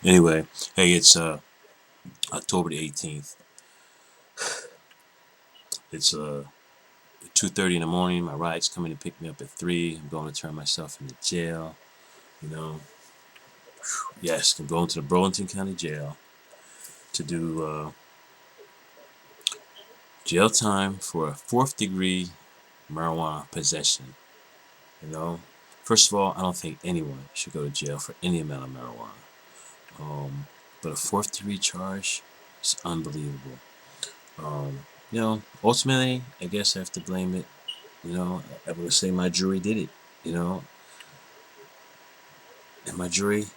Anyway, hey, it's October the 18th. It's 2:30 in the morning. My ride's coming to pick me up at 3. I'm going to turn myself into jail. You know, yes, I'm going to the Burlington County Jail to do jail time for a fourth degree marijuana possession. You know, first of all, I don't think anyone should go to jail for any amount of marijuana. But a fourth degree charge is unbelievable. Um, ultimately, I guess I have to blame it. I would say my jury did it. You know, and my jury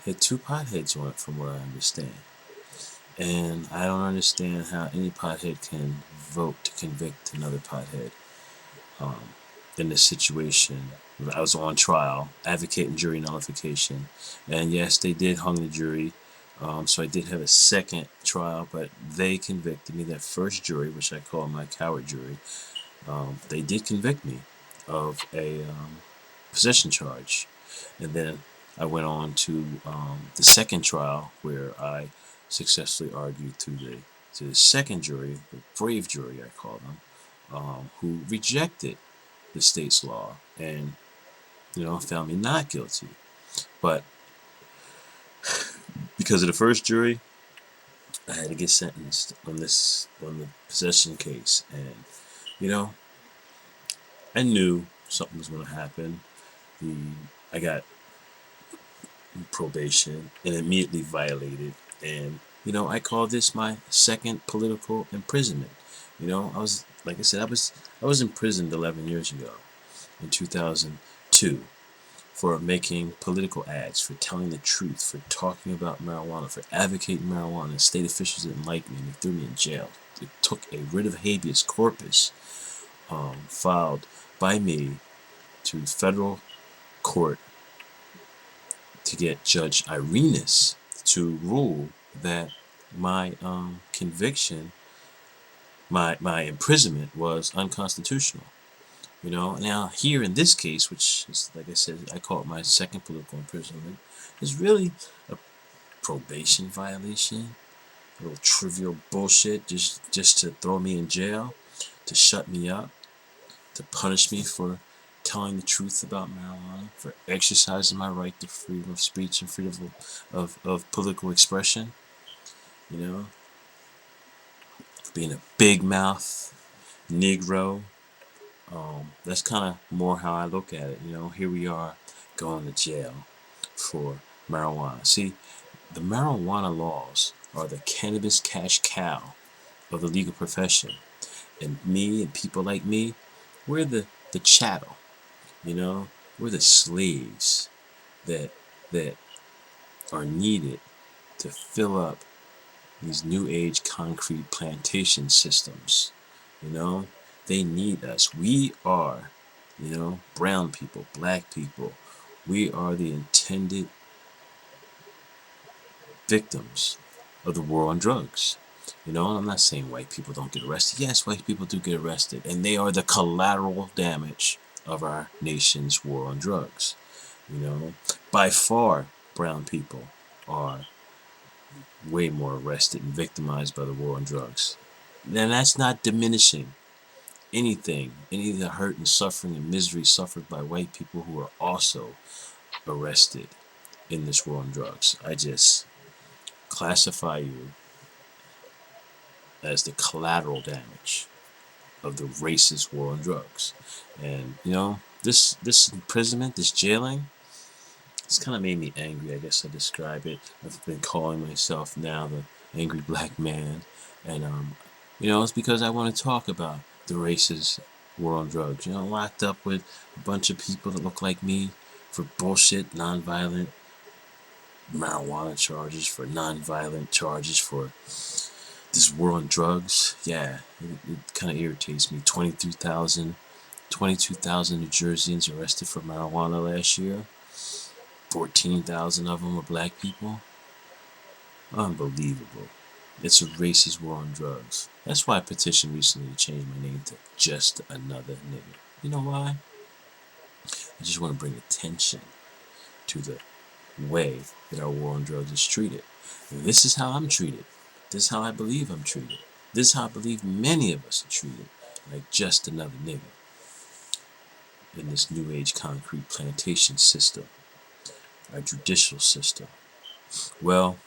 had two potheads on it, from what I understand. And I don't understand how any pothead can vote to convict another pothead. Um, in this situation, I was on trial, advocating jury nullification, and yes, they did hung the jury. So I did have a second trial, but they convicted me. That first jury, which I call my coward jury, they did convict me of a possession charge. And then I went on to the second trial, where I successfully argued to the second jury, the brave jury I call them, who rejected the state's law and found me not guilty. But because of the first jury, I had to get sentenced on the possession case, and you know I knew something was going to happen. The I got probation and immediately violated, and I call this my second political imprisonment. I was, like I said, I was imprisoned 11 years ago in 2002 for making political ads, for telling the truth, for talking about marijuana, for advocating marijuana. And state officials didn't like me and they threw me in jail. It took a writ of habeas corpus filed by me to federal court to get Judge Irenas to rule that my conviction, my imprisonment was unconstitutional. Now here in this case, which is, like I said, I call it my second political imprisonment, is really a probation violation, a little trivial bullshit, just to throw me in jail, to shut me up, to punish me for telling the truth about marijuana, for exercising my right to freedom of speech and freedom of political expression, you know, for being a big mouth Negro. That's kind of more how I look at it. Here we are going to jail for marijuana. See, the marijuana laws are the cannabis cash cow of the legal profession. And me and people like me, we're the chattel. We're the slaves that that are needed to fill up these new age concrete plantation systems. You know, they need us. We are, brown people, black people. We are the intended victims of the war on drugs. I'm not saying white people don't get arrested. Yes, white people do get arrested, and they are the collateral damage of our nation's war on drugs. By far, brown people are way more arrested and victimized by the war on drugs. And that's not diminishing any of the hurt and suffering and misery suffered by white people who are also arrested in this war on drugs. I just classify you as the collateral damage of the racist war on drugs. And this imprisonment, this jailing, it's kind of made me angry. I guess I describe it. I've been calling myself now the angry black man, and it's because I want to talk about the racist war on drugs. Locked up with a bunch of people that look like me for bullshit, nonviolent marijuana charges, for nonviolent charges for this war on drugs. Yeah, it kind of irritates me. 22,000 New Jerseyans arrested for marijuana last year. 14,000 of them were black people. Unbelievable. It's a racist war on drugs. That's why I petitioned recently to change my name to Just Another Nigga. You know why? I just want to bring attention to the way that our war on drugs is treated. And this is how I'm treated. This is how I believe I'm treated. This is how I believe many of us are treated, like just another nigga in this new age concrete plantation system, our judicial system. Well,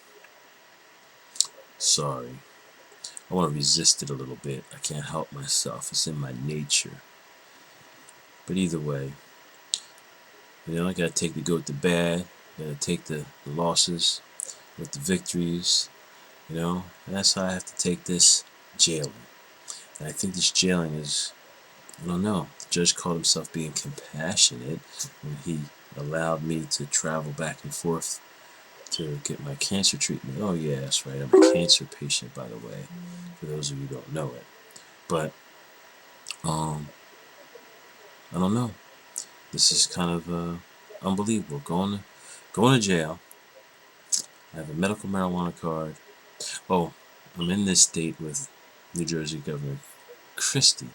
sorry. I want to resist it a little bit. I can't help myself. It's in my nature. But either way, I gotta take the good with the bad. Gotta take the losses with the victories. And that's how I have to take this jailing. And I think this jailing is, I don't know. The judge called himself being compassionate when he allowed me to travel back and forth to get my cancer treatment. Oh yeah, that's right. I'm a cancer patient, by the way. For those of you who don't know it. But I don't know. This is kind of unbelievable. Going to jail. I have a medical marijuana card. Oh, I'm in this state with New Jersey Governor Christie.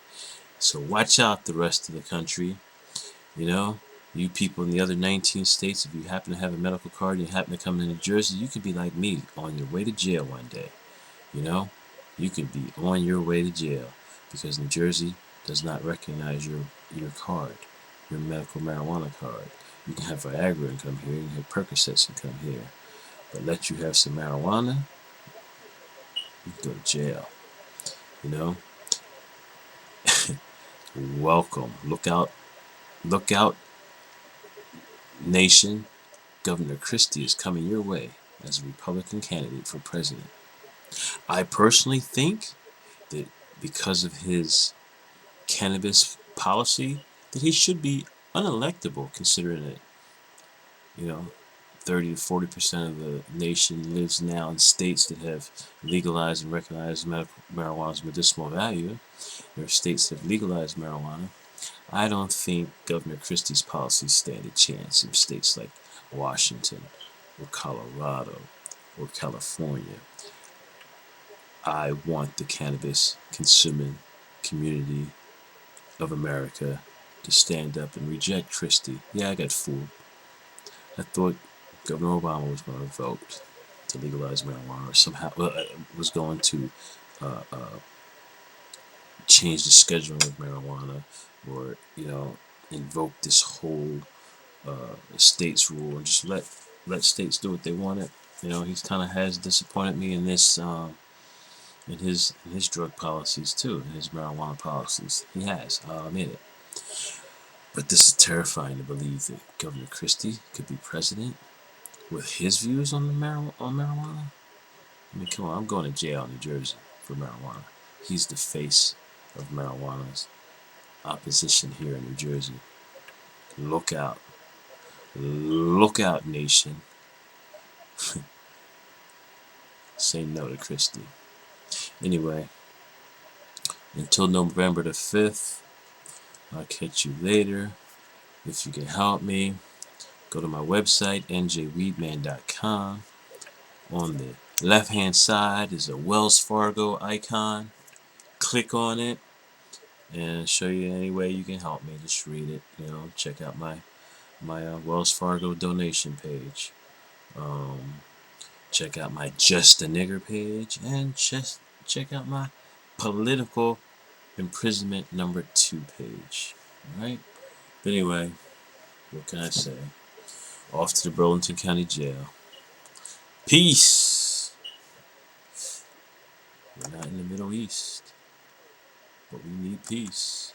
So watch out, the rest of the country. You people in the other 19 states, if you happen to have a medical card and you happen to come to New Jersey, you could be like me, on your way to jail one day. You could be on your way to jail because New Jersey does not recognize your card, your medical marijuana card. You can have Viagra and come here, you can have Percocets and come here, but let you have some marijuana, you can go to jail. You know, welcome. Look out, nation. Governor Christie is coming your way as a Republican candidate for president. I personally think that because of his cannabis policy, that he should be unelectable, considering that, 30 to 40% of the nation lives now in states that have legalized and recognized medical marijuana's medicinal value. There are states that have legalized marijuana. I don't think Governor Christie's policies stand a chance in states like Washington or Colorado or California. I want the cannabis consuming community of America to stand up and reject Christie. Yeah, I got fooled. I thought Governor Obama was going to vote to legalize marijuana, or somehow was going to change the scheduling of marijuana, or invoke this whole states rule and just let states do what they wanted. He kind of has disappointed me in this in his drug policies too, in his marijuana policies. He has. I'll admit it. But this is terrifying to believe that Governor Christie could be president with his views on marijuana. I mean, come on, I'm going to jail in New Jersey for marijuana. He's the face of marijuana's opposition here in New Jersey. Look out. Look out, nation. Say no to Christie. Anyway, until November the 5th, I'll catch you later. If you can help me, go to my website, njweedman.com. On the left-hand side is a Wells Fargo icon. Click on it and show you any way you can help me. Just read it. Check out my Wells Fargo donation page. Check out my Just a Nigger page, and just check out my political imprisonment number 2 page. Alright? But anyway, what can I say? Off to the Burlington County Jail. Peace! We're not in the Middle East, but we need peace.